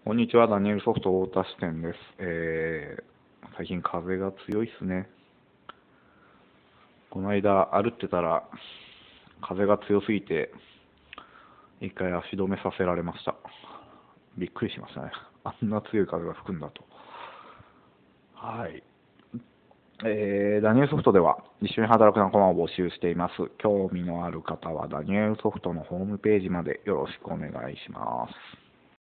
こんにちは、ダニエルソフト太田支店です。最近風が強いっすね。この間歩ってたら風が強すぎて一回足止めさせられました。びっくりしましたね。あんな強い風が吹くんだと。はい。ダニエルソフトでは一緒に働く仲間を募集しています。興味のある方はダニエルソフトのホームページまでよろしくお願いします。